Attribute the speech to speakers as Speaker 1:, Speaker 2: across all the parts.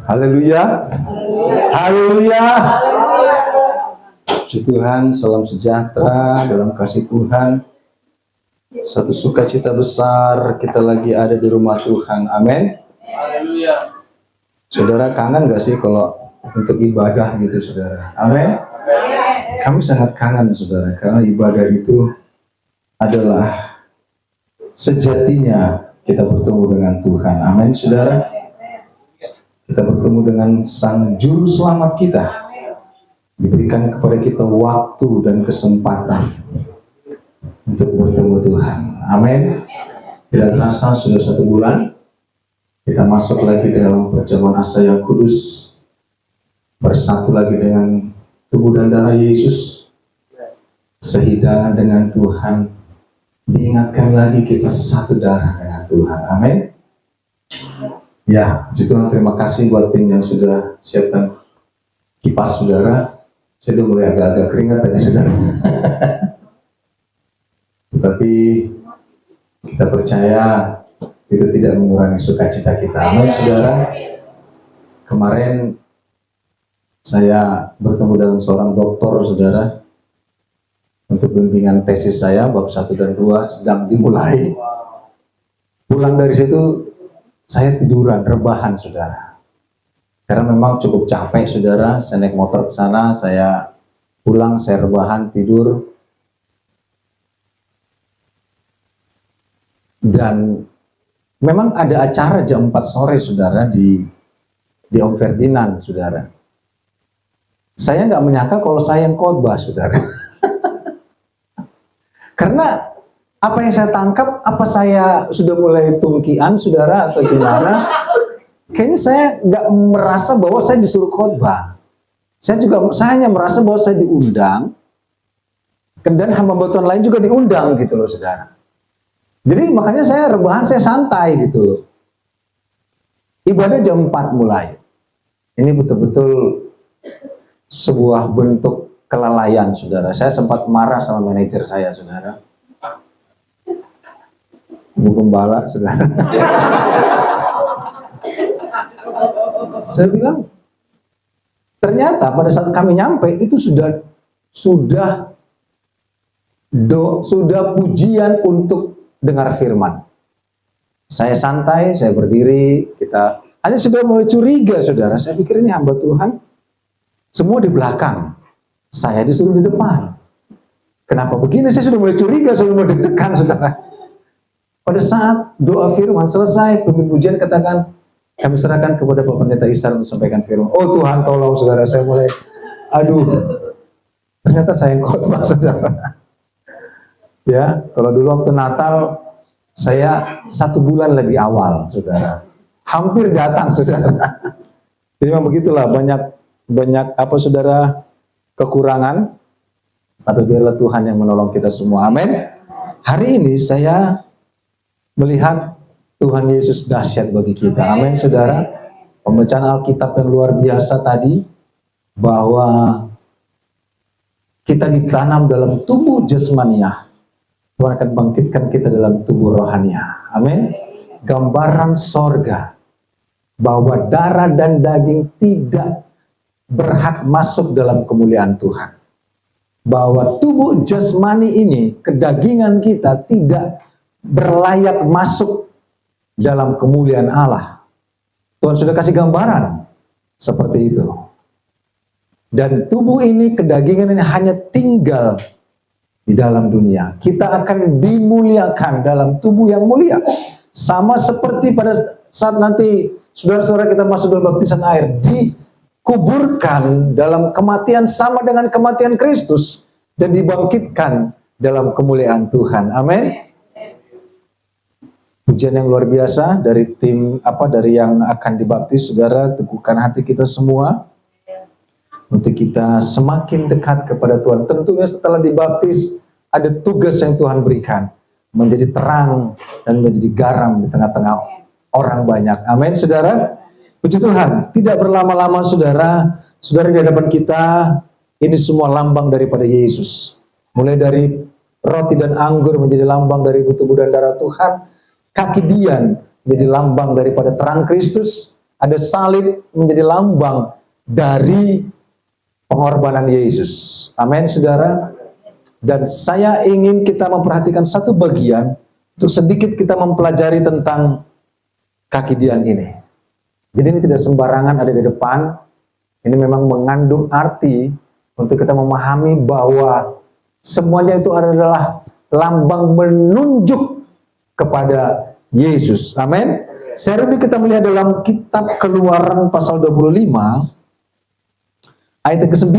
Speaker 1: Haleluya. Haleluya. Puji Tuhan, salam sejahtera dalam kasih Tuhan. Satu sukacita besar kita lagi ada di rumah Tuhan. Amin.
Speaker 2: Haleluya.
Speaker 1: Saudara kangen gak sih kalau untuk ibadah gitu, saudara? Amin. Kami sangat kangen, saudara, karena ibadah itu adalah sejatinya kita bertemu dengan Tuhan. Amin, saudara. Kita bertemu dengan Sang Juru Selamat kita. Diberikan kepada kita waktu dan kesempatan untuk bertemu Tuhan. Amin. Tidak terasa sudah 1 bulan kita masuk lagi dalam perjamuan asa yang kudus, bersatu lagi dengan tubuh dan darah Yesus, sehidangan dengan Tuhan, diingatkan lagi kita satu darah dengan Tuhan. Amin. Ya, puji Tuhan, terima kasih buat tim yang sudah siapkan kipas, saudara. Saya udah mulai agak-agak keringat tadi, saudara. Tetapi kita percaya itu tidak mengurangi sukacita kita. Amin, saudara. Kemarin saya bertemu dengan seorang dokter, saudara, untuk bimbingan tesis saya bab 1 dan 2 sedang dimulai. Pulang dari situ saya tiduran, rebahan, saudara. Karena memang cukup capek, saudara. Saya naik motor ke sana, saya pulang, saya rebahan, tidur. Dan memang ada acara jam 4 sore, saudara, di Om Ferdinand, saudara. Saya nggak menyangka kalau saya yang khotbah, saudara. Karena apa yang saya tangkap, apa saya sudah mulai tungkian, saudara, atau gimana? Kayaknya saya nggak merasa bahwa saya disuruh khotbah. Saya hanya merasa bahwa saya diundang, dan hamba Tuhan lain juga diundang, gitu loh, saudara. Jadi makanya saya rebahan, saya santai, gitu loh. Ibadah jam 4 mulai. Ini betul-betul sebuah bentuk kelalaian, saudara. Saya sempat marah sama manajer saya, saudara. Bu Gembala, saudara. Saya bilang, ternyata pada saat kami nyampe itu sudah pujian untuk dengar firman. Saya santai, saya berdiri, kita hanya sudah mulai curiga, saudara. Saya pikir ini hamba Tuhan, semua di belakang, saya disuruh di depan. Kenapa begini? Saya sudah mulai curiga, sudah mulai deg-degan, saudara. Pada saat doa firman selesai, pemimpin pujian katakan, kami serahkan kepada Bapak Pendeta Isar untuk sampaikan firman. Oh Tuhan, tolong, saudara. Saya mulai, aduh, ternyata saya yang khotbah, saudara. Ya, kalau dulu waktu Natal, saya 1 bulan lebih awal, saudara. Hampir datang, saudara. Jadi memang begitulah, banyak apa, saudara, kekurangan. Tapi biarlah Tuhan yang menolong kita semua. Amin. Hari ini saya melihat Tuhan Yesus dahsyat bagi kita. Amin, saudara. Pembacaan Alkitab yang luar biasa tadi, bahwa kita ditanam dalam tubuh jasmania, Tuhan akan bangkitkan kita dalam tubuh rohania. Amin. Gambaran sorga, bahwa darah dan daging tidak berhak masuk dalam kemuliaan Tuhan. Bahwa tubuh jasmani ini, kedagingan kita tidak berlayak masuk dalam kemuliaan Allah. Tuhan sudah kasih gambaran seperti itu. Dan tubuh ini, kedagingan ini hanya tinggal di dalam dunia. Kita akan dimuliakan dalam tubuh yang mulia. Sama seperti pada saat nanti saudara-saudara kita masuk dalam baptisan air, dikuburkan dalam kematian sama dengan kematian Kristus dan dibangkitkan dalam kemuliaan Tuhan. Amin. Pujian yang luar biasa dari dari yang akan dibaptis, saudara. Teguhkan hati kita semua untuk kita semakin dekat kepada Tuhan. Tentunya setelah dibaptis ada tugas yang Tuhan berikan, menjadi terang dan menjadi garam di tengah-tengah orang banyak. Amin, saudara. Puji Tuhan. Tidak berlama-lama, saudara. Saudara, di hadapan kita ini semua lambang daripada Yesus. Mulai dari roti dan anggur menjadi lambang dari tubuh dan darah Tuhan. Kaki dian menjadi lambang daripada terang Kristus. Ada salib menjadi lambang dari pengorbanan Yesus. Amin, saudara. Dan saya ingin kita memperhatikan satu bagian untuk sedikit kita mempelajari tentang kaki Dian ini. Jadi ini tidak sembarangan ada di depan. Ini memang mengandung arti untuk kita memahami bahwa semuanya itu adalah lambang menunjuk kepada Yesus. Amin. Sekarang kita melihat dalam kitab Keluaran pasal 25 ayat ke-9.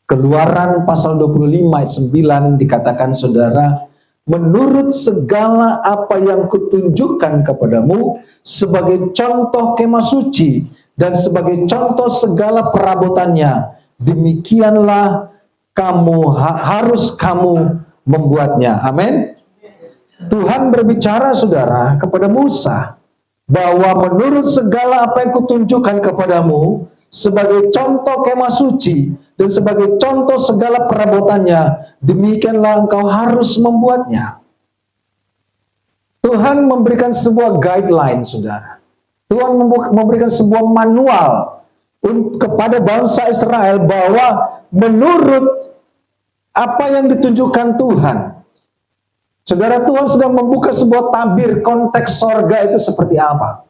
Speaker 1: Keluaran pasal 25 ayat 9 dikatakan, saudara, menurut segala apa yang kutunjukkan kepadamu sebagai contoh kemah suci dan sebagai contoh segala perabotannya, demikianlah harus kamu membuatnya. Amin. Tuhan berbicara, saudara, kepada Musa bahwa menurut segala apa yang kutunjukkan kepadamu sebagai contoh kemah suci dan sebagai contoh segala perabotannya, demikianlah engkau harus membuatnya. Tuhan memberikan sebuah guideline, saudara. Tuhan memberikan sebuah manual kepada bangsa Israel bahwa menurut apa yang ditunjukkan Tuhan, saudara, Tuhan sedang membuka sebuah tabir konteks sorga itu seperti apa.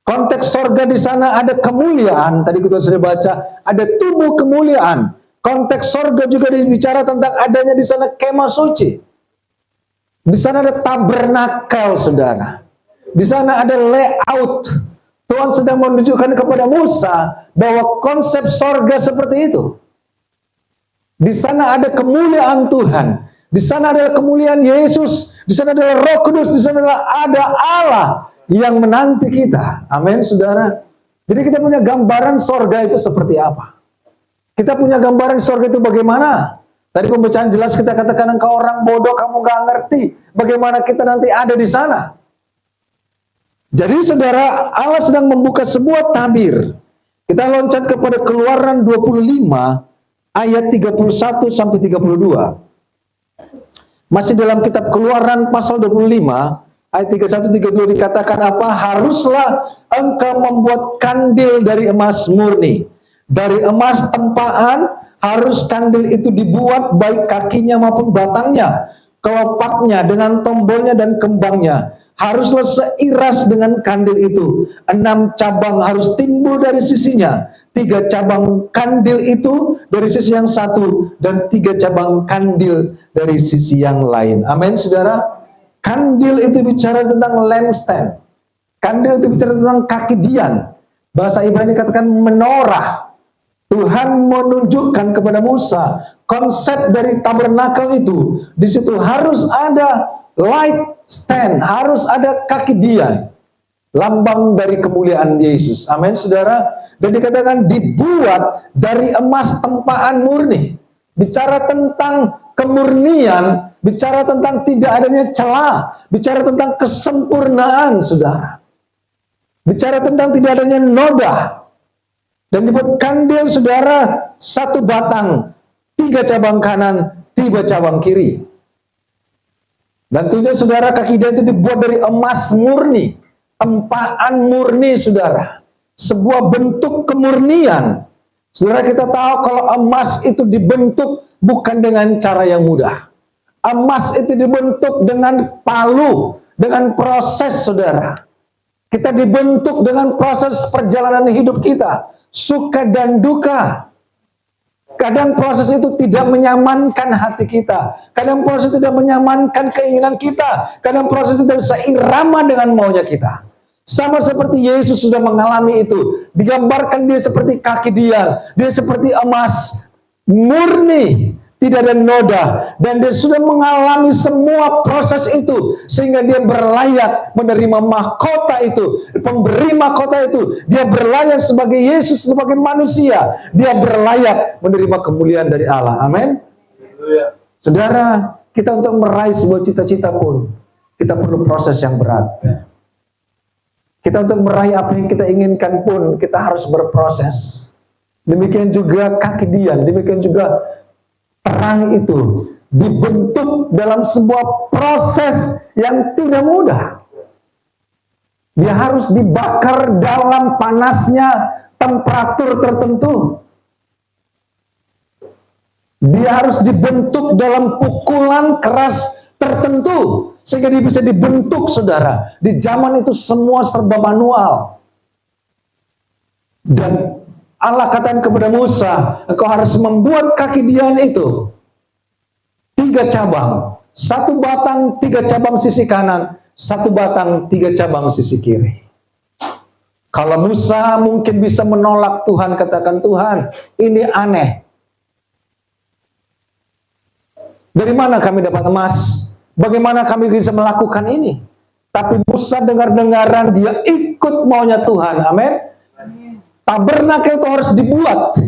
Speaker 1: Konteks sorga di sana ada kemuliaan, tadi kita sudah baca, ada tubuh kemuliaan. Konteks sorga juga dibicara tentang adanya di sana kemah suci. Di sana ada tabernakel, saudara. Di sana ada layout. Tuhan sedang menunjukkan kepada Musa bahwa konsep sorga seperti itu. Di sana ada kemuliaan Tuhan. Di sana adalah kemuliaan Yesus, di sana adalah Roh Kudus, di sana ada Allah yang menanti kita. Amin, saudara. Jadi kita punya gambaran sorga itu seperti apa. Kita punya gambaran sorga itu bagaimana. Tadi pembacaan jelas kita katakan, engkau orang bodoh, kamu gak ngerti bagaimana kita nanti ada di sana. Jadi saudara, Allah sedang membuka sebuah tabir. Kita loncat kepada Keluaran 25 ayat 31 sampai 32. Masih dalam kitab Keluaran pasal 25 ayat 31-32 dikatakan apa? Haruslah engkau membuat kandil dari emas murni. Dari emas tempaan harus kandil itu dibuat baik kakinya maupun batangnya, kelopaknya dengan tombolnya dan kembangnya. Haruslah seiras dengan kandil itu. 6 cabang harus timbul dari sisinya. 3 cabang kandil itu dari sisi yang satu dan 3 cabang kandil dari sisi yang lain. Amin, saudara. Kandil itu bicara tentang lampstand. Kandil itu bicara tentang kaki Dian. Bahasa Ibrani katakan menorah. Tuhan menunjukkan kepada Musa konsep dari tabernakel itu. Di situ harus ada light stand, harus ada kaki Dian, lambang dari kemuliaan Yesus. Amin, saudara. Dan dikatakan dibuat dari emas tempaan murni. Bicara tentang kemurnian, bicara tentang tidak adanya celah, bicara tentang kesempurnaan, saudara. Bicara tentang tidak adanya noda. Dan dibuat kandil, saudara, 1 batang, 3 cabang kanan, 3 cabang kiri. Dan tentunya, saudara, kaki Dian itu dibuat dari emas murni, tempaan murni, saudara. Sebuah bentuk kemurnian. Saudara, kita tahu kalau emas itu dibentuk bukan dengan cara yang mudah. Emas itu dibentuk dengan palu, dengan proses, saudara. Kita dibentuk dengan proses perjalanan hidup kita. Suka dan duka. Kadang proses itu tidak menyamankan hati kita. Kadang proses itu tidak menyamankan keinginan kita. Kadang proses itu tidak seirama dengan maunya kita. Sama seperti Yesus sudah mengalami itu. Digambarkan dia seperti kaki Dian. Dia seperti emas murni. Tidak ada noda. Dan dia sudah mengalami semua proses itu. Sehingga dia berlayak menerima mahkota itu. Pemberi mahkota itu. Dia berlayak sebagai Yesus, sebagai manusia. Dia berlayak menerima kemuliaan dari Allah. Amin. Saudara, kita untuk meraih sebuah cita-cita pun, kita perlu proses yang berat. Kita untuk meraih apa yang kita inginkan pun, kita harus berproses. Demikian juga kaki Dian, demikian juga terang itu dibentuk dalam sebuah proses yang tidak mudah. Dia harus dibakar dalam panasnya temperatur tertentu. Dia harus dibentuk dalam pukulan keras tertentu. Sehingga dia bisa dibentuk, saudara. Di zaman itu semua serba manual. Dan Allah katakan kepada Musa, engkau harus membuat kaki Dian itu 3 cabang. 1 batang 3 cabang sisi kanan, 1 batang 3 cabang sisi kiri. Kalau Musa mungkin bisa menolak Tuhan, katakan, Tuhan, ini aneh. Dari mana kami dapat emas? Bagaimana kami bisa melakukan ini? Tapi Musa dengar-dengaran, dia ikut maunya Tuhan. Amin. Tabernakel itu harus dibuat.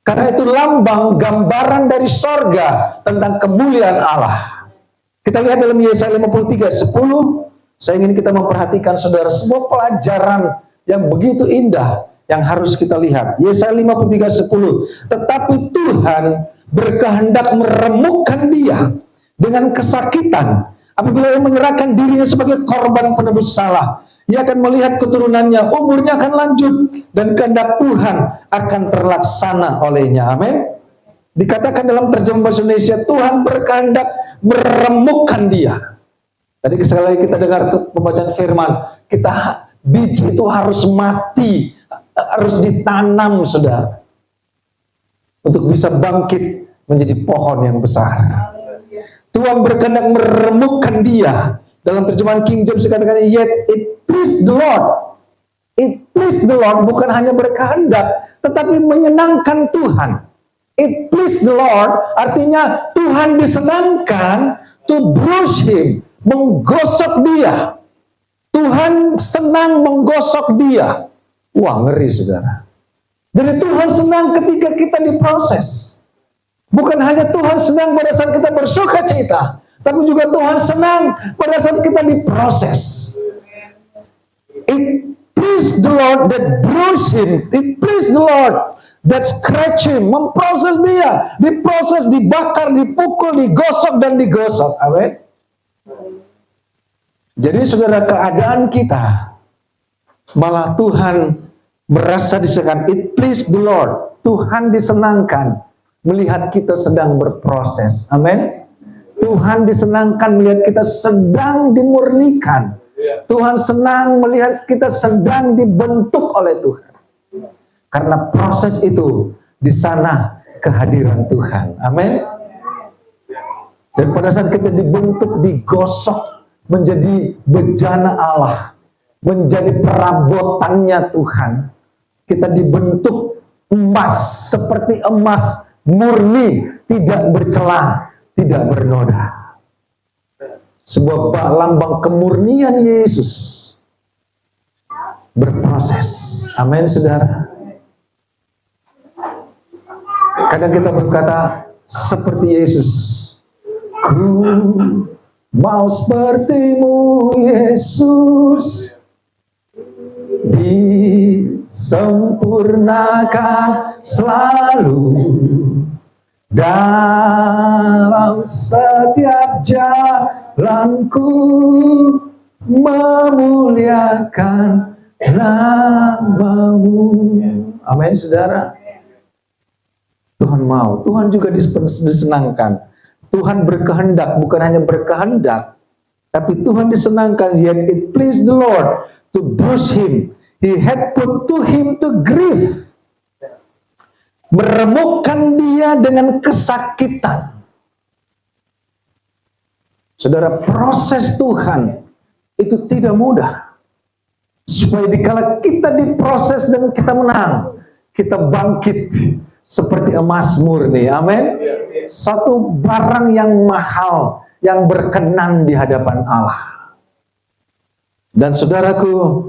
Speaker 1: Karena itu lambang, gambaran dari sorga tentang kemuliaan Allah. Kita lihat dalam Yesaya 53:10. Saya ingin kita memperhatikan, saudara, sebuah pelajaran yang begitu indah yang harus kita lihat. Yesaya 53:10. Tetapi Tuhan berkehendak meremukkan dia dengan kesakitan apabila ia menyerahkan dirinya sebagai korban penebus salah. Ia akan melihat keturunannya, umurnya akan lanjut, dan kehendak Tuhan akan terlaksana olehnya. Amin. Dikatakan dalam terjemahan bahasa Indonesia, Tuhan berkehendak meremukkan dia. Tadi sekali lagi kita dengar pembacaan firman, biji itu harus mati, harus ditanam, saudara, untuk bisa bangkit menjadi pohon yang besar. Tuhan berkehendak meremukkan dia. Dalam terjemahan King James dikatakan, yet it pleased the Lord. It pleased the Lord bukan hanya berkehendak, tetapi menyenangkan Tuhan. It pleased the Lord artinya Tuhan disenangkan to bruise him, menggosok dia. Tuhan senang menggosok dia. Wah, ngeri, saudara. Jadi Tuhan senang ketika kita diproses. Bukan hanya Tuhan senang pada saat kita bersuka cita, tapi juga Tuhan senang pada saat kita diproses. It pleased the Lord that bruised him. It pleased the Lord that scratched him. Memproses dia. Diproses, dibakar, dipukul, digosok, dan digosok. Amin. Jadi saudara, keadaan kita malah Tuhan merasa disenangkan. It pleased the Lord. Tuhan disenangkan melihat kita sedang berproses. Amin. Tuhan disenangkan melihat kita sedang dimurnikan. Tuhan senang melihat kita sedang dibentuk oleh Tuhan. Karena proses itu, di sana kehadiran Tuhan. Amin. Dan pada saat kita dibentuk, digosok menjadi bejana Allah, menjadi perabotannya Tuhan, kita dibentuk emas, seperti emas murni, tidak bercela, tidak bernoda. Sebuah lambang kemurnian Yesus berproses. Amin, saudara. Kadang kita berkata seperti Yesus, ku mau sepertimu Yesus, disempurnakan selalu dalam setiap jalanku, memuliakan nama-Mu. Amin, saudara. Tuhan mau, Tuhan juga disenangkan. Tuhan berkehendak, bukan hanya berkehendak, tapi Tuhan disenangkan. Yet it pleased the Lord to bruise him. He had put to him to grief. Meremukkan dia dengan kesakitan. Saudara, proses Tuhan itu tidak mudah. Supaya dikala kita diproses dan kita menang, kita bangkit seperti emas murni. Amin. Satu barang yang mahal, yang berkenan di hadapan Allah. Dan saudaraku,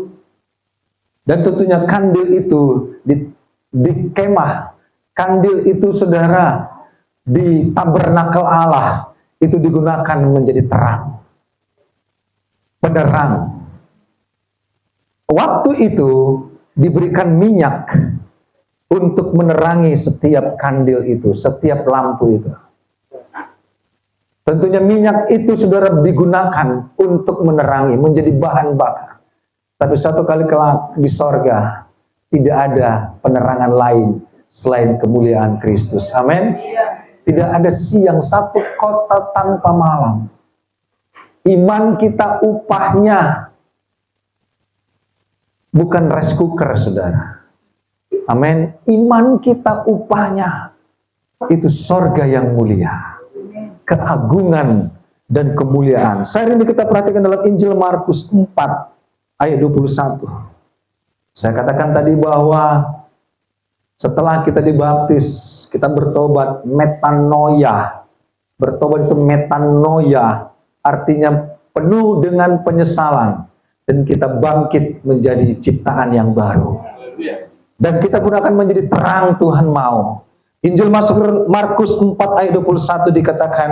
Speaker 1: dan tentunya kandil itu di kemah, kandil itu, saudara, di tabernakel Allah itu digunakan menjadi terang, penerang. Waktu itu diberikan minyak untuk menerangi setiap kandil itu, setiap lampu itu. Tentunya minyak itu, saudara, digunakan untuk menerangi, menjadi bahan bakar. Tapi suatu kali kelak di sorga tidak ada penerangan lain selain kemuliaan Kristus. Amin. Tidak ada siang, satu kota tanpa malam. Iman kita upahnya bukan rice cooker, saudara. Amin. Iman kita upahnya itu sorga yang mulia, keagungan dan kemuliaan. Saya ini kita perhatikan dalam Injil Markus 4 ayat 21. Saya katakan tadi bahwa setelah kita dibaptis, kita bertobat, metanoia. Bertobat itu metanoia, artinya penuh dengan penyesalan. Dan kita bangkit menjadi ciptaan yang baru. Dan kita pun akan menjadi terang Tuhan mau. Injil Markus 4 ayat 21 dikatakan,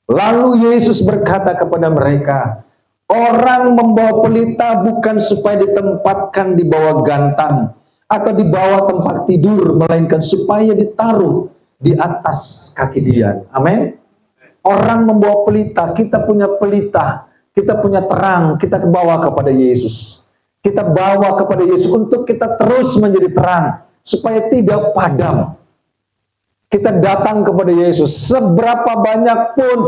Speaker 1: lalu Yesus berkata kepada mereka, orang membawa pelita bukan supaya ditempatkan di bawah gantang atau di bawah tempat tidur, melainkan supaya ditaruh di atas kaki dia. Amin. Orang membawa pelita, kita punya pelita, kita punya terang, kita bawa kepada Yesus. Kita bawa kepada Yesus untuk kita terus menjadi terang, supaya tidak padam. Kita datang kepada Yesus, seberapa banyak pun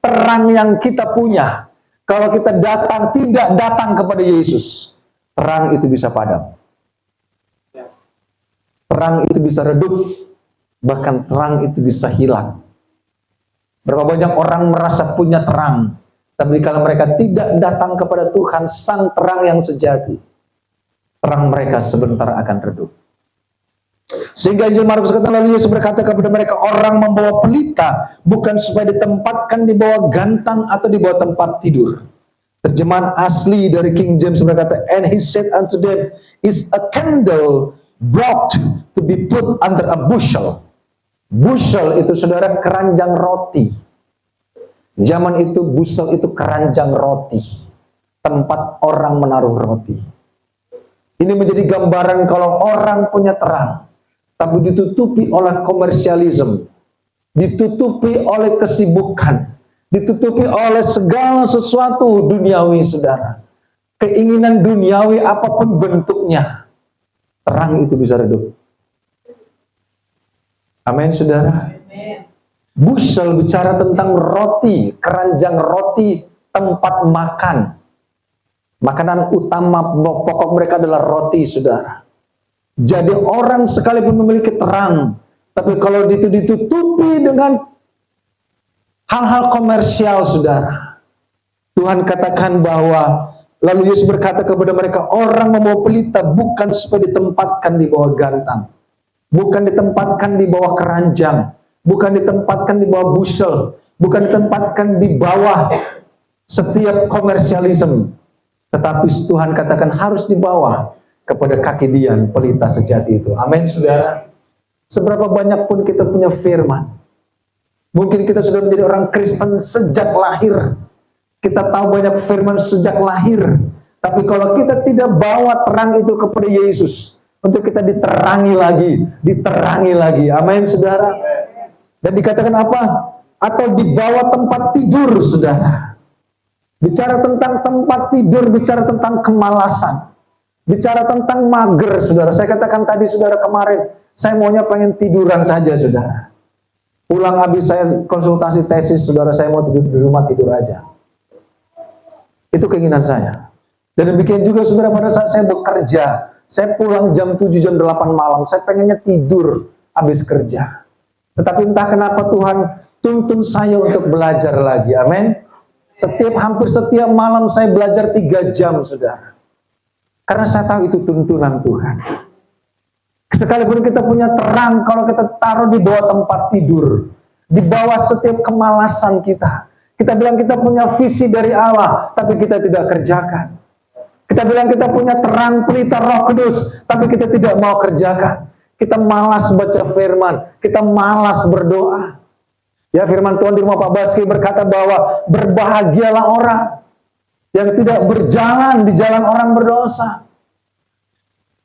Speaker 1: terang yang kita punya, kalau kita tidak datang kepada Yesus, terang itu bisa padam. Terang itu bisa redup, bahkan terang itu bisa hilang. Berapa banyak orang merasa punya terang, tapi kalau mereka tidak datang kepada Tuhan, sang terang yang sejati, terang mereka sebentar akan redup. Sehingga Injil Markus kata, lalu Yesus berkata kepada mereka, orang membawa pelita bukan supaya ditempatkan di bawah gantang atau di bawah tempat tidur. Terjemahan asli dari King James berkata, and he said unto them, is a candle brought to be put under a bushel. Bushel itu, saudara, keranjang roti. Zaman itu bushel itu keranjang roti, tempat orang menaruh roti. Ini menjadi gambaran kalau orang punya terang, tapi ditutupi oleh komersialisme, ditutupi oleh kesibukan, ditutupi oleh segala sesuatu duniawi, saudara. Keinginan duniawi apapun bentuknya, terang itu bisa redup. Amin, saudara. Bushel bicara tentang roti, keranjang roti, tempat makan. Makanan utama pokok mereka adalah roti, saudara. Jadi orang sekalipun memiliki terang, tapi kalau itu ditutupi dengan hal-hal komersial, saudara. Tuhan katakan bahwa, lalu Yesus berkata kepada mereka, orang membawa pelita bukan supaya ditempatkan di bawah gantang, bukan ditempatkan di bawah keranjang, bukan ditempatkan di bawah bushel, bukan ditempatkan di bawah setiap komersialisme. Tetapi Tuhan katakan harus dibawa kepada kaki dian pelita sejati itu. Amin, saudara. Seberapa banyak pun kita punya firman, mungkin kita sudah menjadi orang Kristen sejak lahir, kita tahu banyak firman sejak lahir, tapi kalau kita tidak bawa terang itu kepada Yesus, untuk kita diterangi lagi, amin, saudara. Dan dikatakan apa? Atau di bawah tempat tidur, saudara. Bicara tentang tempat tidur, bicara tentang kemalasan, bicara tentang mager, saudara. Saya katakan tadi, saudara, kemarin, saya maunya pengen tiduran saja, saudara. Pulang habis saya konsultasi tesis, saudara, saya mau tidur di rumah, tidur aja. Itu keinginan saya. Dan demikian juga, saudara, pada saat saya bekerja, saya pulang jam 7, jam 8 malam, saya pengennya tidur habis kerja. Tetapi entah kenapa Tuhan tuntun saya untuk belajar lagi, amin. Hampir setiap malam saya belajar 3 jam, saudara. Karena saya tahu itu tuntunan Tuhan. Sekalipun kita punya terang, kalau kita taruh di bawah tempat tidur, di bawah setiap kemalasan kita, kita bilang kita punya visi dari Allah, tapi kita tidak kerjakan. Kita bilang kita punya terang pelita Roh Kudus, tapi kita tidak mau kerjakan. Kita malas baca firman, kita malas berdoa. Ya, firman Tuhan di rumah Pak Baski berkata bahwa berbahagialah orang yang tidak berjalan di jalan orang berdosa,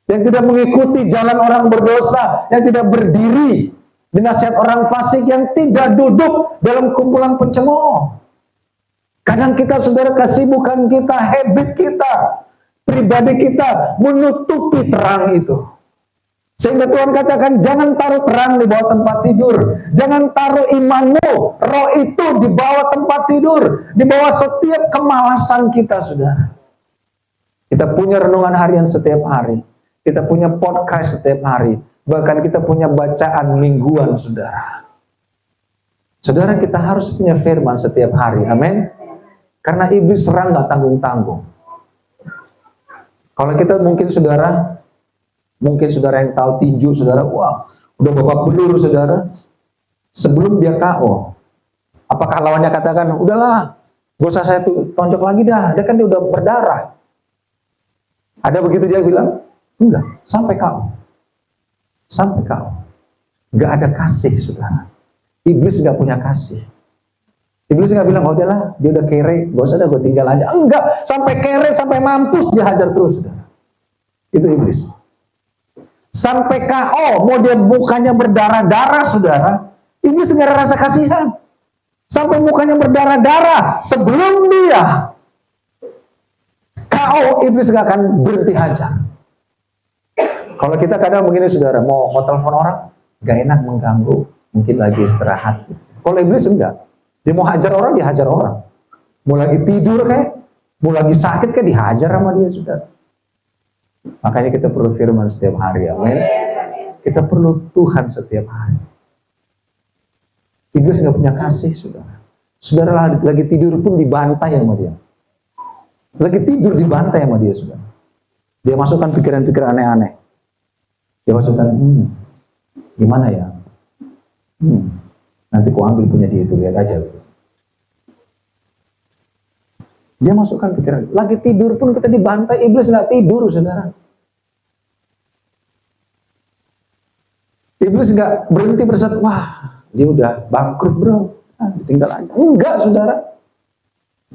Speaker 1: yang tidak mengikuti jalan orang berdosa, yang tidak berdiri di nasihat orang fasik, yang tidak duduk dalam kumpulan pencemooh. Kadang kita, saudara, kesibukan kita, habit kita, pribadi kita menutupi terang itu. Sehingga Tuhan katakan, jangan taruh terang di bawah tempat tidur. Jangan taruh imanmu, roh itu di bawah tempat tidur. Di bawah setiap kemalasan kita, saudara. Kita punya renungan harian setiap hari. Kita punya podcast setiap hari. Bahkan kita punya bacaan mingguan, saudara. Saudara, kita harus punya firman setiap hari. Amin. Karena iblis serang gak tanggung-tanggung. Kalau kita mungkin saudara yang tahu tinju, saudara, wah, udah babak belur, saudara. Sebelum dia KO, apakah lawannya katakan, udahlah, gak usah saya tonjok lagi dah, dia kan dia udah berdarah. Ada begitu dia bilang? Enggak, sampai KO. Sampai KO. Gak ada kasih, saudara. Iblis gak punya kasih. Iblis gak bilang, oh udahlah, dia udah kere, gak usah dah, gue tinggal aja. Enggak, sampai kere, sampai mampus, dia hajar terus, saudara. Itu iblis. Sampai KO, mau dia mukanya berdarah-darah, saudara, iblis nggak ada rasa kasihan. Sampai mukanya berdarah-darah, sebelum dia KO, iblis nggak akan berhenti hajar. Kalau kita kadang begini, saudara, mau telepon orang, nggak enak mengganggu, mungkin lagi istirahat. Kalau iblis enggak, dia mau hajar orang, dia hajar orang. Mau lagi tidur kayak, mau lagi sakit kayak, dihajar sama dia, saudara. Makanya kita perlu firman setiap hari, amin. Kita perlu Tuhan setiap hari. Iblis nggak punya kasih, saudara. Saudara lagi tidur pun dibantai sama dia. Lagi tidur dibantai sama dia, saudara. Dia masukkan pikiran-pikiran aneh-aneh. Dia masukkan, gimana ya? Nanti ku ambil punya dia itu, lihat aja. Dia masukkan pikiran. Lagi tidur pun kita dibantai, iblis nggak tidur, saudara. Iblis nggak berhenti bersatu, wah, dia udah bangkrut, bro. Tinggal aja. Enggak, saudara.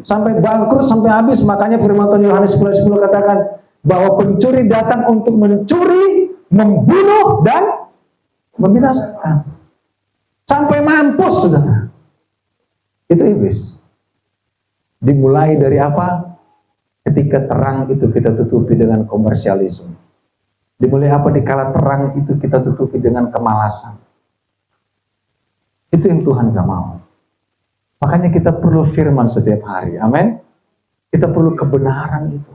Speaker 1: Sampai bangkrut, sampai habis. Makanya firman Tuhan Yohanes 10:10 katakan, bahwa pencuri datang untuk mencuri, membunuh, dan membinasakan. Sampai mampus, saudara. Itu iblis. Dimulai dari apa? Ketika terang itu kita tutupi dengan komersialisme. Dimulai apa? Dikala terang itu kita tutupi dengan kemalasan. Itu yang Tuhan gak mau. Makanya kita perlu firman setiap hari. Amin. Kita perlu kebenaran itu.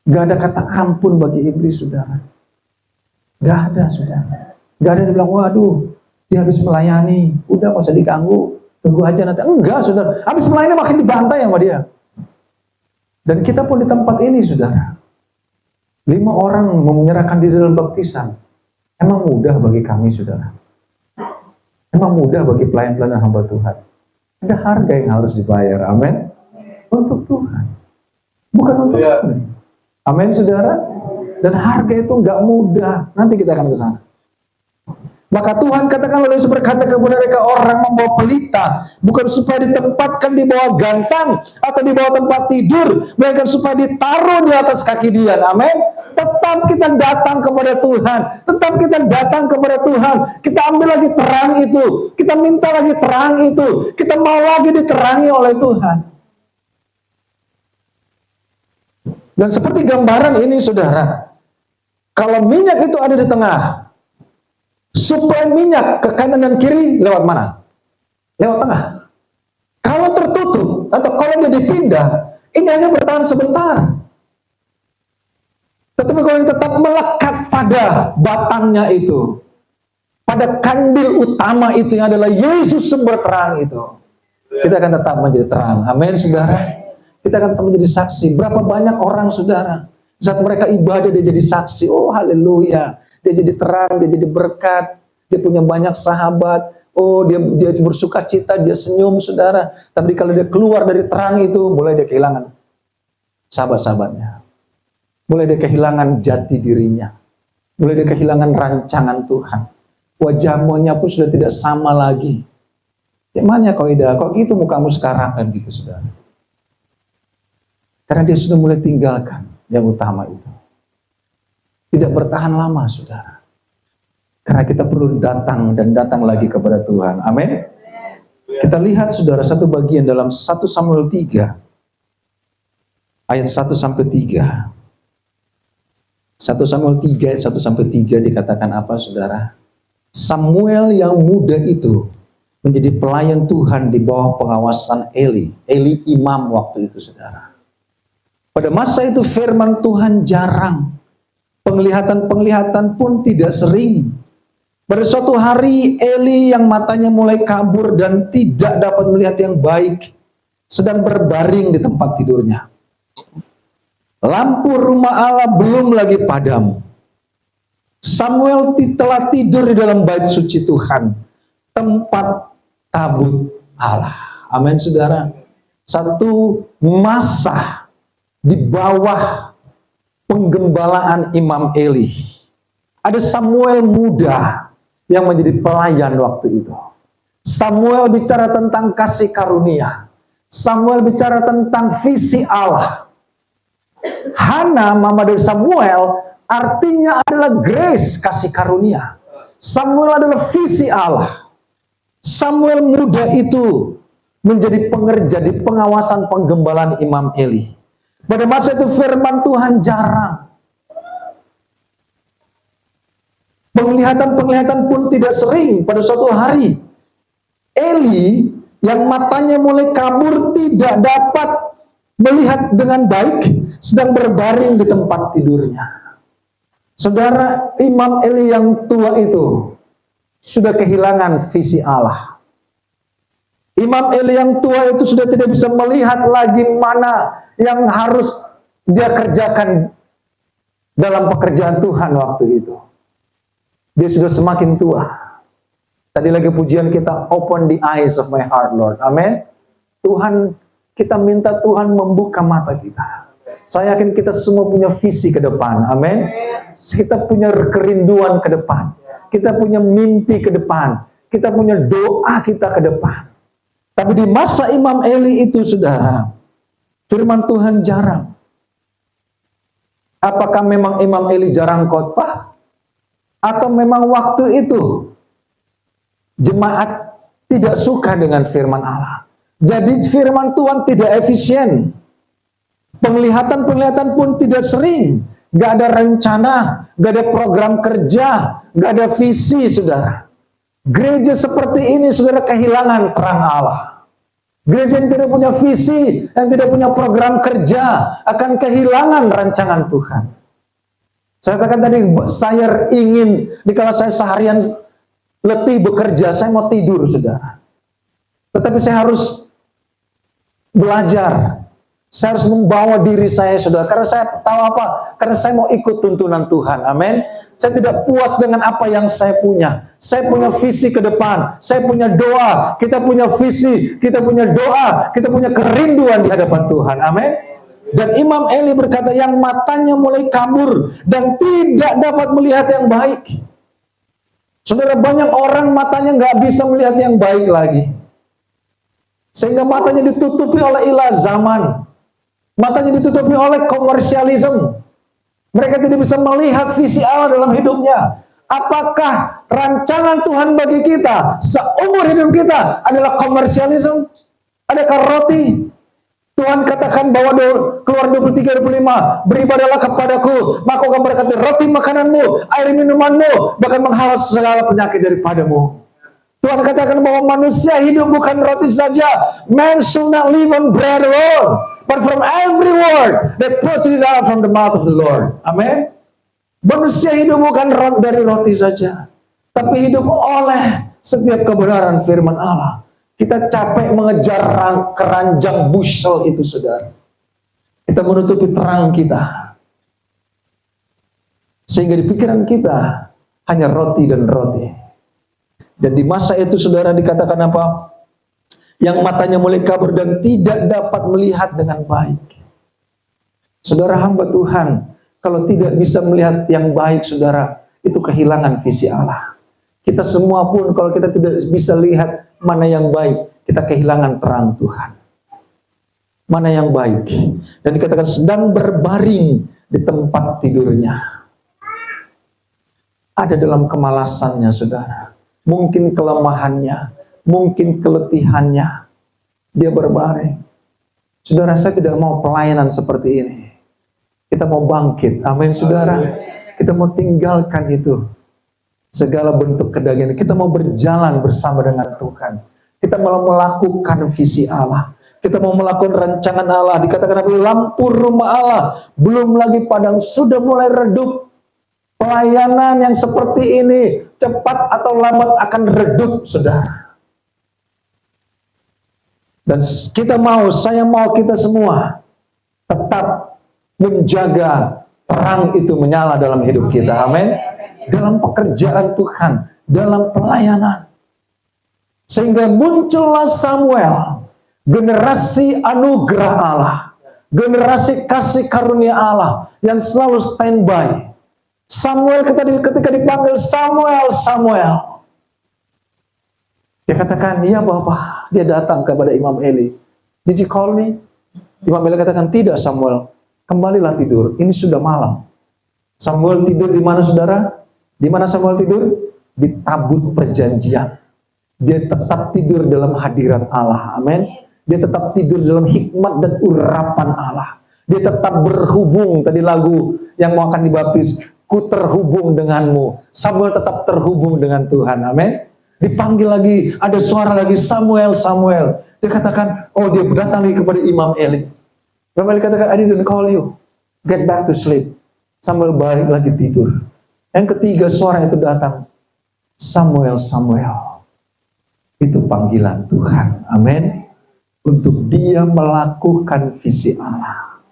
Speaker 1: Gak ada kata ampun bagi iblis, saudara. Gak ada, saudara. Gak ada yang bilang, waduh, dia habis melayani, udah gak usah diganggu. Tunggu aja nanti. Enggak, saudara. Habis melayani makin dibantai sama dia. Dan kita pun di tempat ini, saudara. 5 orang menyerahkan diri dalam baptisan. Emang mudah bagi kami, saudara. Emang mudah bagi pelayan-pelayan hamba Tuhan. Ada harga yang harus dibayar. Amin. Untuk Tuhan. Bukan untuk kami. Amin, saudara. Dan harga itu enggak mudah. Nanti kita akan ke sana. Maka Tuhan katakan, lalu Yesus berkata kepada mereka, orang membawa pelita bukan supaya ditempatkan di bawah gantang atau di bawah tempat tidur, melainkan supaya ditaruh di atas kaki dia. Amin. Tetap kita datang kepada Tuhan, tetap kita datang kepada Tuhan. Kita ambil lagi terang itu, kita minta lagi terang itu, kita mau lagi diterangi oleh Tuhan. Dan seperti gambaran ini, saudara, kalau minyak itu ada di tengah, suplai minyak ke kanan dan kiri lewat mana? Lewat tengah. Kalau tertutup atau kalau dia dipindah, ini hanya bertahan sebentar. Tetapi kalau ini tetap melekat pada batangnya itu, pada kandil utama itu yang adalah Yesus sumber terang itu, kita akan tetap menjadi terang. Amin, saudara. Kita akan tetap menjadi saksi. Berapa banyak orang, saudara, saat mereka ibadah dia jadi saksi. Oh, haleluya. Dia jadi terang, dia jadi berkat, dia punya banyak sahabat. Oh, dia bersuka cita, dia senyum, saudara. Tapi kalau dia keluar dari terang itu, mulai dia kehilangan sahabat-sahabatnya. Mulai dia kehilangan jati dirinya. Mulai dia kehilangan rancangan Tuhan. Wajahnya pun sudah tidak sama lagi. Gimana kau Ida? Kok gitu mukamu sekarang kan gitu, saudara? Karena dia sudah mulai tinggalkan yang utama itu. Tidak bertahan lama, saudara. Karena kita perlu datang dan datang lagi kepada Tuhan. Amin. Kita lihat, saudara, satu bagian dalam 1 Samuel 3. ayat 1 sampai 3. 1 Samuel 3 ayat 1 sampai 3 dikatakan apa, Saudara? Samuel yang muda itu menjadi pelayan Tuhan di bawah pengawasan Eli. Eli imam waktu itu, Saudara. Pada masa itu firman Tuhan jarang. Penglihatan-penglihatan pun tidak sering. Pada suatu hari Eli yang matanya mulai kabur dan tidak dapat melihat yang baik sedang berbaring di tempat tidurnya. Lampu rumah Allah belum lagi padam. Samuel telah tidur di dalam bait suci Tuhan, tempat tabut Allah. Amin, Saudara. Satu masa di bawah penggembalaan Imam Eli. Ada Samuel muda yang menjadi pelayan waktu itu. Samuel bicara tentang kasih karunia. Samuel bicara tentang visi Allah. Hana, mama dari Samuel, artinya adalah grace, kasih karunia. Samuel adalah visi Allah. Samuel muda itu menjadi pengerja di pengawasan penggembalaan Imam Eli. Pada masa itu firman Tuhan jarang. Penglihatan-penglihatan pun tidak sering. Pada suatu hari, Eli yang matanya mulai kabur tidak dapat melihat dengan baik, sedang berbaring di tempat tidurnya. Saudara, Imam Eli yang tua itu sudah kehilangan visi Allah. Imam Eli yang tua itu sudah tidak bisa melihat lagi mana yang harus dia kerjakan dalam pekerjaan Tuhan waktu itu. Dia sudah semakin tua. Tadi lagi pujian kita, open the eyes of my heart, Lord. Amin. Tuhan, kita minta Tuhan membuka mata kita. Saya yakin kita semua punya visi ke depan. Amin. Kita punya kerinduan ke depan. Kita punya mimpi ke depan. Kita punya doa kita ke depan. Tapi di masa Imam Eli itu, Saudara, firman Tuhan jarang. Apakah memang Imam Eli jarang khotbah? Atau memang waktu itu jemaat tidak suka dengan firman Allah. Jadi firman Tuhan tidak efisien. Penglihatan-penglihatan pun tidak sering. Gak ada rencana, gak ada program kerja, gak ada visi, Saudara. Gereja seperti ini, Saudara, kehilangan terang Allah. Gereja yang tidak punya visi, yang tidak punya program kerja, akan kehilangan rancangan Tuhan. Saya katakan tadi, saya ingin, dikala saya seharian letih bekerja, saya mau tidur, Saudara. Tetapi saya harus belajar. Saya harus membawa diri saya, Saudara. Karena saya tahu apa? Karena saya mau ikut tuntunan Tuhan. Amin. Saya tidak puas dengan apa yang saya punya. Saya punya visi ke depan. Saya punya doa. Kita punya visi. Kita punya doa. Kita punya kerinduan di hadapan Tuhan. Amin. Dan Imam Eli berkata, yang matanya mulai kabur dan tidak dapat melihat yang baik. Saudara, banyak orang matanya nggak bisa melihat yang baik lagi. Sehingga matanya ditutupi oleh ilah zaman. Matanya ditutupi oleh komersialisme. Mereka tidak bisa melihat visi Allah dalam hidupnya. Apakah rancangan Tuhan bagi kita seumur hidup kita adalah komersialisme? Adakah roti? Tuhan katakan bahwa keluar 23-25, beribadalah kepadaku, maka akan berkati roti makananmu, air minumanmu, bahkan menghalas segala penyakit daripadamu. Tuhan katakan bahwa manusia hidup bukan roti saja. Man should not live on bread alone, but from every word that proceeded out from the mouth of the Lord. Amin. Manusia hidup bukan dari roti saja, tapi hidup oleh setiap kebenaran firman Allah. Kita capek mengejar keranjang bushel itu, Saudara. Kita menutupi terang kita. Sehingga di pikiran kita hanya roti dan roti. Dan di masa itu, Saudara, dikatakan apa? Yang matanya mulai kabur dan tidak dapat melihat dengan baik. Saudara, hamba Tuhan, kalau tidak bisa melihat yang baik, Saudara, itu kehilangan visi Allah. Kita semua pun kalau kita tidak bisa lihat mana yang baik, kita kehilangan terang Tuhan. Mana yang baik. Dan dikatakan sedang berbaring di tempat tidurnya. Ada dalam kemalasannya, Saudara. Mungkin kelemahannya, mungkin keletihannya. Dia berbaring. Saudara, saya tidak mau pelayanan seperti ini. Kita mau bangkit. Amin, saudara. Kita mau tinggalkan itu. Segala bentuk kedagingan. Kita mau berjalan bersama dengan Tuhan. Kita mau melakukan visi Allah. Kita mau melakukan rancangan Allah. Dikatakan lampu rumah Allah belum lagi padam, sudah mulai redup. Pelayanan yang seperti ini cepat atau lambat akan redup, saudara. Dan kita mau, saya mau kita semua tetap menjaga terang itu menyala dalam hidup kita. Amin. Dalam pekerjaan Tuhan, dalam pelayanan. Sehingga muncullah Samuel, generasi anugerah Allah, generasi kasih karunia Allah yang selalu standby. Samuel ketika dipanggil Samuel, Samuel, dia katakan, "Ya Bapak." Dia datang kepada Imam Eli. "Did you call me?" Imam Eli katakan, "Tidak Samuel, kembalilah tidur. Ini sudah malam." Samuel tidur di mana, saudara? Di mana Samuel tidur? Di tabut perjanjian. Dia tetap tidur dalam hadirat Allah. Amin. Dia tetap tidur dalam hikmat dan urapan Allah. Dia tetap berhubung. Tadi lagu yang mau akan dibaptis, "Ku terhubung denganmu." Samuel tetap terhubung dengan Tuhan. Amin. Dipanggil lagi, ada suara lagi, "Samuel, Samuel." Dia katakan, oh, dia datang lagi kepada Imam Eli. Imam Eli katakan, "I didn't call you. Get back to sleep." Samuel balik lagi tidur. Yang ketiga suara itu datang, "Samuel, Samuel." Itu panggilan Tuhan. Amin. Untuk dia melakukan visi Allah.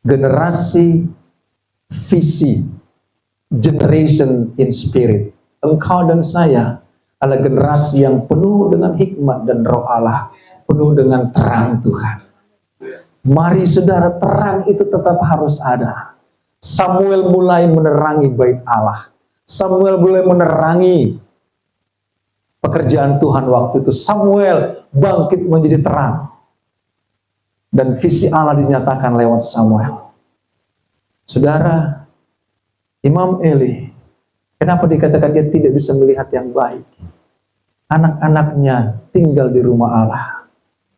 Speaker 1: Generasi visi, generation in spirit. Engkau dan saya adalah generasi yang penuh dengan hikmat dan roh Allah, penuh dengan terang Tuhan. Mari saudara, terang itu tetap harus ada. Samuel mulai menerangi bait Allah. Samuel mulai menerangi pekerjaan Tuhan waktu itu. Samuel bangkit menjadi terang. Dan visi Allah dinyatakan lewat Samuel. Saudara, Imam Eli, kenapa dikatakan dia tidak bisa melihat yang baik? Anak-anaknya tinggal di rumah Allah,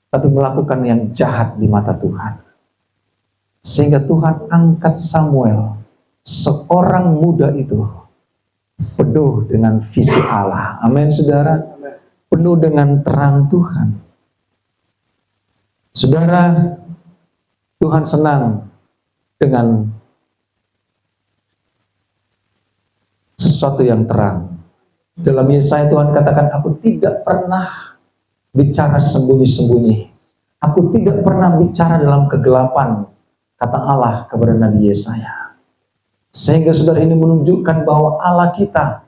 Speaker 1: tapi melakukan yang jahat di mata Tuhan. Sehingga Tuhan angkat Samuel, seorang muda itu, penuh dengan visi Allah. Amin, saudara. Penuh dengan terang Tuhan. Saudara, Tuhan senang dengan sesuatu yang terang. Dalam Yesaya Tuhan katakan, "Aku tidak pernah bicara sembunyi-sembunyi. Aku tidak pernah bicara dalam kegelapan," kata Allah kepada Nabi Yesaya. Sehingga saudara, ini menunjukkan bahwa Allah kita,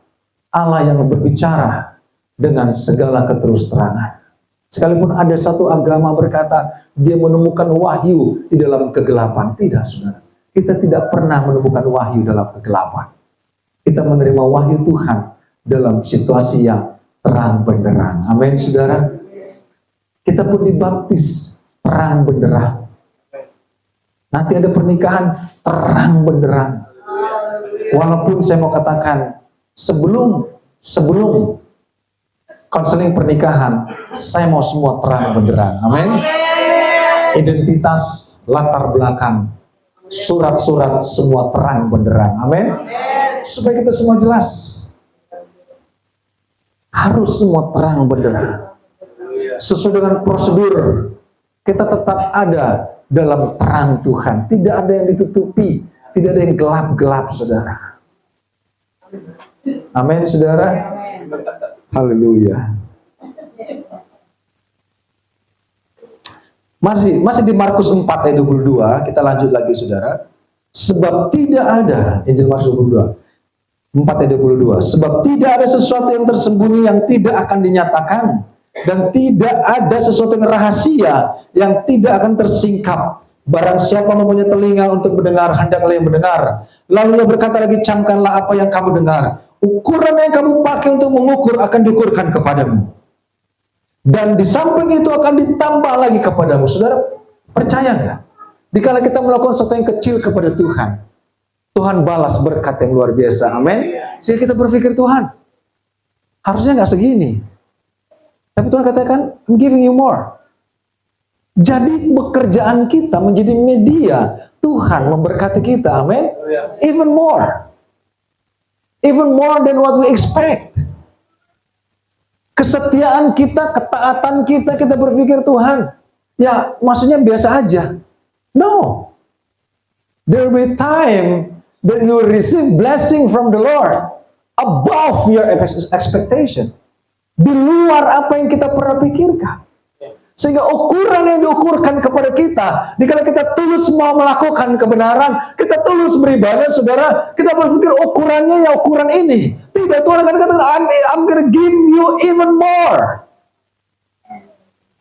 Speaker 1: Allah yang berbicara dengan segala keterus-terangan. Sekalipun ada satu agama berkata dia menemukan wahyu di dalam kegelapan. Tidak, saudara. Kita tidak pernah menemukan wahyu dalam kegelapan. Kita menerima wahyu Tuhan dalam situasi yang terang benderang. Amin, saudara. Kita pun dibaptis terang benderang. Nanti ada pernikahan terang benderang. Walaupun saya mau katakan, sebelum konseling pernikahan, saya mau semua terang benderang. Amin. Identitas, latar belakang, surat-surat semua terang benderang. Amin. Supaya kita semua jelas. Harus semua terang benderang. Sesuai dengan prosedur, kita tetap ada dalam terang Tuhan. Tidak ada yang ditutupi, tidak ada yang gelap-gelap, saudara. Amin, saudara. Haleluya. Masih di Markus 4 ayat 22, kita lanjut lagi, saudara. Sebab tidak ada, Injil Markus 22, 4 ayat 22. Sebab tidak ada sesuatu yang tersembunyi yang tidak akan dinyatakan, dan tidak ada sesuatu yang rahasia yang tidak akan tersingkap. Barang siapa mempunyai telinga untuk mendengar, hendaklah yang mendengar. Lalu ia berkata lagi, camkanlah apa yang kamu dengar. Ukuran yang kamu pakai untuk mengukur akan diukurkan kepadamu. Dan di samping itu akan ditambah lagi kepadamu. Saudara, percaya nggak? Dikala kita melakukan sesuatu yang kecil kepada Tuhan, Tuhan balas berkat yang luar biasa. Amin. Sehingga kita berpikir, Tuhan, harusnya nggak segini. Tapi Tuhan katakan, I'm giving you more. Jadi pekerjaan kita menjadi media Tuhan memberkati kita. Amin. Even more. Even more than what we expect. Kesetiaan kita, ketaatan kita, kita berpikir Tuhan, ya maksudnya biasa aja. No. There will be time that you will receive blessing from the Lord above your expectation. Di luar apa yang kita pernah pikirkan. Sehingga ukuran yang diukurkan kepada kita, dikala kita tulus mau melakukan kebenaran, kita tulus beribadah, saudara, kita berpikir ukurannya ya ukuran ini. Tidak, Tuhan akan katakan, I'm gonna give you even more.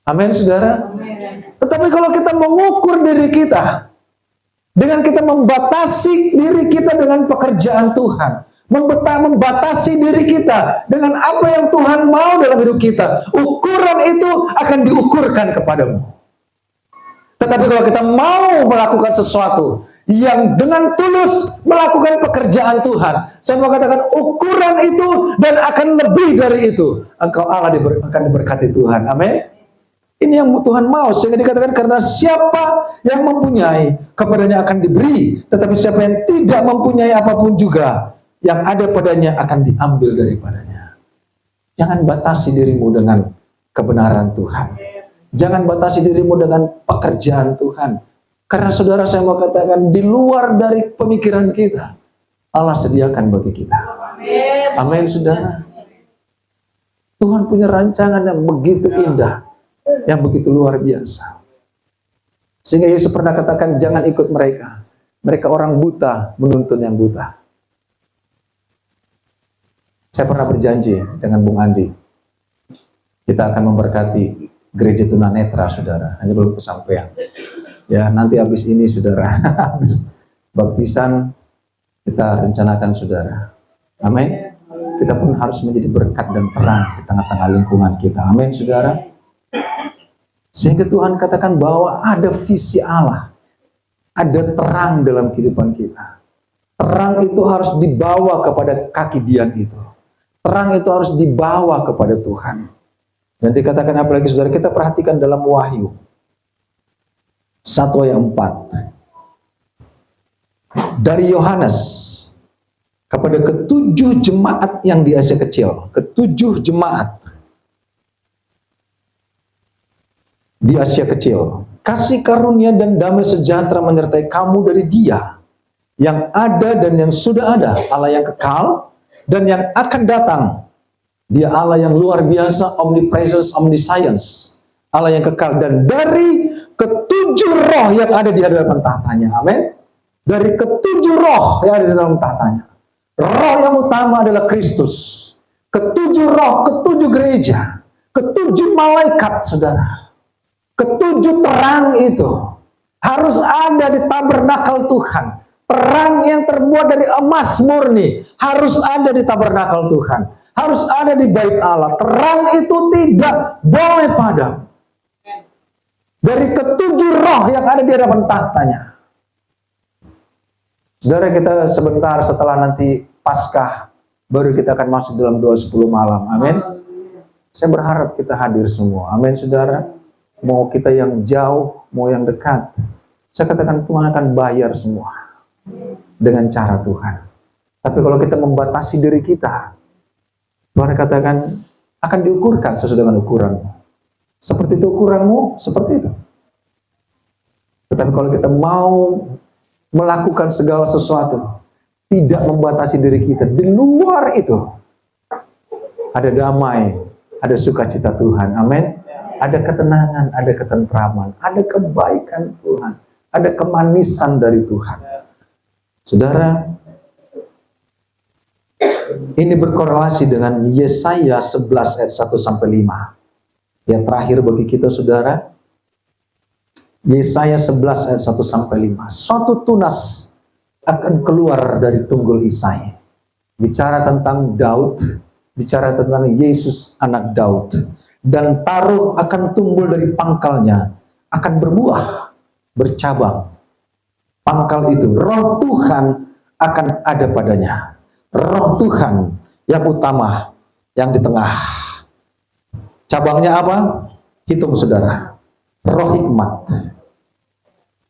Speaker 1: Amin, saudara. Tetapi kalau kita mengukur diri kita, dengan kita membatasi diri kita dengan pekerjaan Tuhan, membatasi diri kita dengan apa yang Tuhan mau dalam hidup kita, ukuran itu akan diukurkan kepadamu. Tetapi kalau kita mau melakukan sesuatu yang dengan tulus melakukan pekerjaan Tuhan, saya mau katakan ukuran itu dan akan lebih dari itu, engkau Allah akan diberkati Tuhan. Amin. Ini yang Tuhan mau, sehingga dikatakan karena siapa yang mempunyai kepadanya akan diberi, tetapi siapa yang tidak mempunyai apapun juga, yang ada padanya akan diambil daripadanya. Jangan batasi dirimu dengan kebenaran Tuhan. Jangan batasi dirimu dengan pekerjaan Tuhan. Karena saudara, saya mau katakan, di luar dari pemikiran kita, Allah sediakan bagi kita. Amin, saudara. Tuhan punya rancangan yang begitu indah, yang begitu luar biasa. Sehingga Yesus pernah katakan, jangan ikut mereka. Mereka orang buta menuntun yang buta. Saya pernah berjanji dengan Bung Andi, kita akan memberkati gereja tunanetra, saudara. Hanya belum kesampaian. Ya, nanti habis ini, saudara, habis baptisan, kita rencanakan, saudara. Amin. Kita pun harus menjadi berkat dan terang di tengah-tengah lingkungan kita. Amin, saudara. Sehingga Tuhan katakan bahwa ada visi Allah, ada terang dalam kehidupan kita. Terang itu harus dibawa kepada kaki Dian itu. Terang itu harus dibawa kepada Tuhan. Dan dikatakan apalagi, saudara, kita perhatikan dalam Wahyu 1 ayat 4. Dari Yohanes kepada ketujuh jemaat yang di Asia Kecil. Ketujuh jemaat di Asia Kecil. Kasih karunia dan damai sejahtera menyertai kamu dari Dia yang ada dan yang sudah ada, Allah yang kekal dan yang akan datang. Dia Allah yang luar biasa, omnipresence, omniscience, Allah yang kekal, dan dari ketujuh roh yang ada di hadapan tahtanya. Amin. Dari ketujuh roh yang ada di dalam tahtanya, roh yang utama adalah Kristus. Ketujuh roh, ketujuh gereja, ketujuh malaikat, saudara. Ketujuh terang itu harus ada di tabernakel Tuhan. Terang yang terbuat dari emas murni harus ada di tabernakel Tuhan. Harus ada di bait Allah. Terang itu tidak boleh padam. Dari ketujuh roh yang ada di hadapan tahtanya. Saudara, kita sebentar setelah nanti Paskah, baru kita akan masuk dalam doa 10 malam. Amin. Saya berharap kita hadir semua. Amin, saudara. Mau kita yang jauh, mau yang dekat. Saya katakan Tuhan akan bayar semua dengan cara Tuhan. Tapi kalau kita membatasi diri kita, Tuhan katakan akan diukurkan sesuai dengan ukuranmu. Seperti itu ukuranmu, seperti itu. Tetapi kalau kita mau melakukan segala sesuatu, tidak membatasi diri kita, di luar itu ada damai, ada sukacita Tuhan. Amin. Ada ketenangan, ada ketentraman, ada kebaikan Tuhan, ada kemanisan dari Tuhan. Saudara, ini berkorelasi dengan Yesaya 11 ayat 1 sampai 5. Yang terakhir bagi kita, saudara, Yesaya 11 ayat 1 sampai 5. Suatu tunas akan keluar dari tunggul Isai. Bicara tentang Daud, bicara tentang Yesus anak Daud. Dan taruh akan tumbuh dari pangkalnya, akan berbuah, bercabang. Pangkal itu, roh Tuhan akan ada padanya. Roh Tuhan yang utama, yang di tengah. Cabangnya apa? Hitung, saudara. roh hikmat,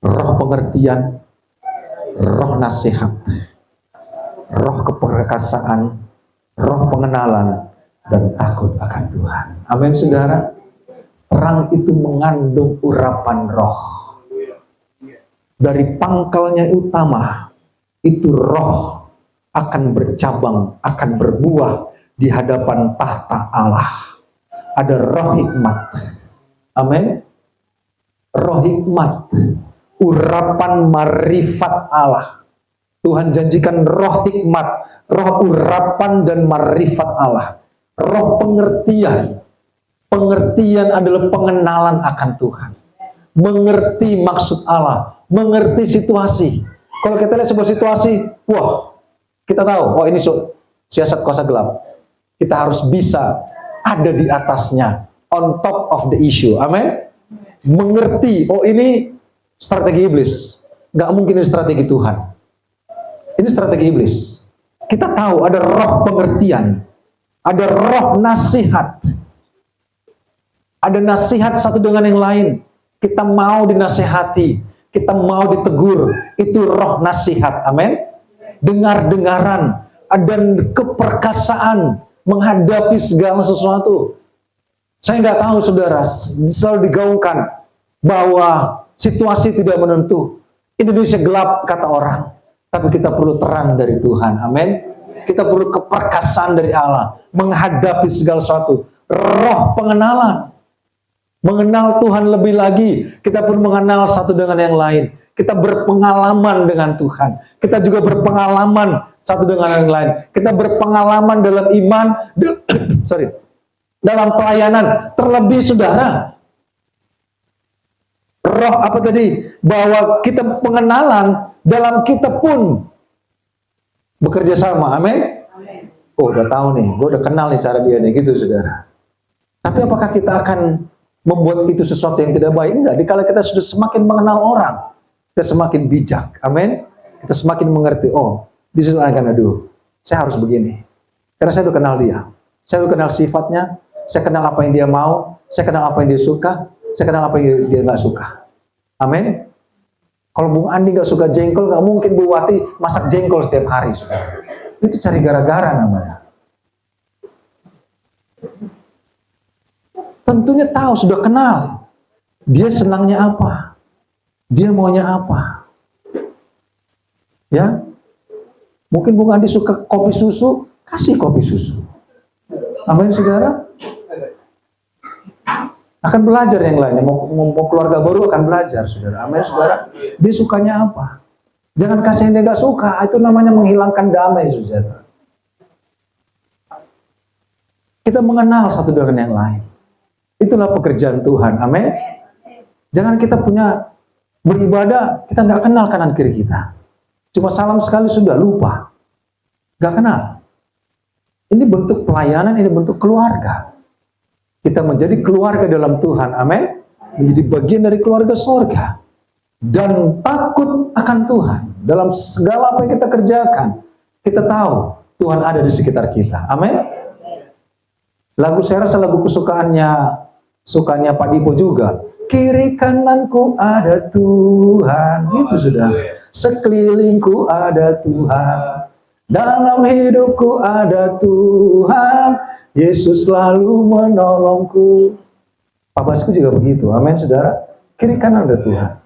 Speaker 1: roh pengertian, roh nasihat, roh keperkasaan, roh pengenalan, dan takut akan Tuhan. Amin, saudara. Terang itu mengandung urapan roh. Dari pangkalnya utama, itu roh akan bercabang, akan berbuah di hadapan tahta Allah. Ada roh hikmat. Amin. Roh hikmat, urapan marifat Allah. Tuhan janjikan roh hikmat, roh urapan dan marifat Allah. Roh pengertian. Pengertian adalah pengenalan akan Tuhan. Mengerti maksud Allah, mengerti situasi. Kalau kita lihat sebuah situasi, wah, kita tahu, oh ini siasat kuasa gelap. Kita harus bisa ada di atasnya, on top of the issue. Amin. Mengerti, oh ini strategi iblis. Nggak mungkin ini strategi Tuhan. Ini strategi iblis. Kita tahu ada roh pengertian, ada roh nasihat. Ada nasihat satu dengan yang lain. Kita mau dinasihati, kita mau ditegur. Itu roh nasihat. Amin. Dengar-dengaran, dan keperkasaan menghadapi segala sesuatu. Saya nggak tahu, saudara, selalu digaungkan bahwa situasi tidak menentu. Indonesia gelap, kata orang. Tapi kita perlu terang dari Tuhan. Amin. Kita perlu keperkasaan dari Allah. Menghadapi segala sesuatu. Roh pengenalan. Mengenal Tuhan lebih lagi. Kita pun mengenal satu dengan yang lain. Kita berpengalaman dengan Tuhan. Kita juga berpengalaman satu dengan yang lain. Kita berpengalaman dalam iman. Dalam pelayanan. Terlebih, saudara, roh apa tadi? Bahwa kita pengenalan dalam kita pun bekerja sama. Amin. Oh, udah tahu nih, gue udah kenal nih cara dia nih, gitu, saudara. Tapi apakah kita akan membuat itu sesuatu yang tidak baik? Enggak. Dikala kita sudah semakin mengenal orang, kita semakin bijak. Amin. Kita semakin mengerti. Oh, di situ akan, aduh, saya harus begini. Karena saya udah kenal dia. Saya udah kenal sifatnya. Saya kenal apa yang dia mau. Saya kenal apa yang dia suka. Saya kenal apa yang dia nggak suka. Amin. Kalau Bung Andi nggak suka jengkol, nggak mungkin Bu Wati masak jengkol setiap hari, saudara. Itu cari gara-gara namanya. Tentunya tahu, sudah kenal. Dia senangnya apa? Dia maunya apa? Ya, mungkin Bung Andi suka kopi susu, kasih kopi susu. Amin, saudara. Akan belajar yang lainnya, mau keluarga baru akan belajar, saudara. Amin, saudara. Dia sukanya apa? Jangan kasih yang dia nggak suka, itu namanya menghilangkan damai, saudara. Kita mengenal satu dengan yang lain. Itulah pekerjaan Tuhan, amin. Jangan kita punya beribadah, kita nggak kenal kanan kiri kita. Cuma salam sekali sudah lupa, nggak kenal. Ini bentuk pelayanan, ini bentuk keluarga. Kita menjadi keluarga dalam Tuhan, amin. Menjadi bagian dari keluarga sorga. Dan takut akan Tuhan. Dalam segala apa yang kita kerjakan, kita tahu Tuhan ada di sekitar kita, amin. Lagu, saya rasa lagu sukanya Pak Dipo juga. Kiri kananku ada Tuhan. Itu sudah. Sekelilingku ada Tuhan. Dalam hidupku ada Tuhan. Yesus selalu menolongku. Pak Basku juga begitu. Amin, saudara. Kiri kanan ada Tuhan.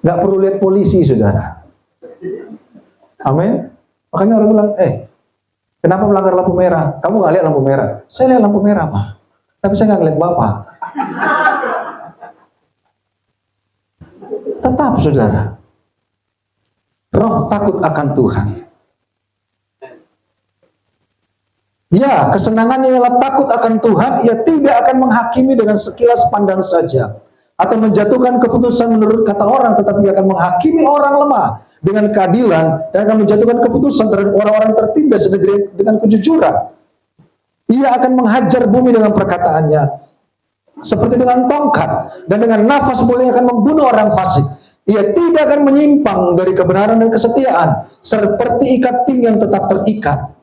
Speaker 1: Nggak perlu lihat polisi, saudara. Amin. Makanya orang bilang, kenapa melanggar lampu merah? Kamu nggak lihat lampu merah? Saya lihat lampu merah, Pak. Tapi saya nggak ngeliat Bapak. Tetap, saudara. Roh takut akan Tuhan. Ya, kesenangannya ialah takut akan Tuhan. Ia tidak akan menghakimi dengan sekilas pandang saja. Atau menjatuhkan keputusan menurut kata orang. Tetapi ia akan menghakimi orang lemah dengan keadilan. Dan akan menjatuhkan keputusan terhadap orang-orang tertindas dengan kejujuran. Ia akan menghajar bumi dengan perkataannya. Seperti dengan tongkat. Dan dengan nafas mulia akan membunuh orang fasik. Ia tidak akan menyimpang dari kebenaran dan kesetiaan. Seperti ikat pinggang tetap terikat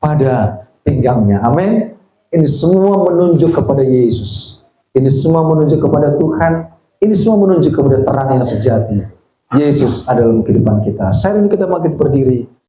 Speaker 1: pada pinggangnya. Amin. Ini semua menunjuk kepada Yesus. Ini semua menuju kepada Tuhan. Ini semua menuju kepada terang yang sejati. Yesus adalah kehidupan kita. Saya ini kita bangkit berdiri.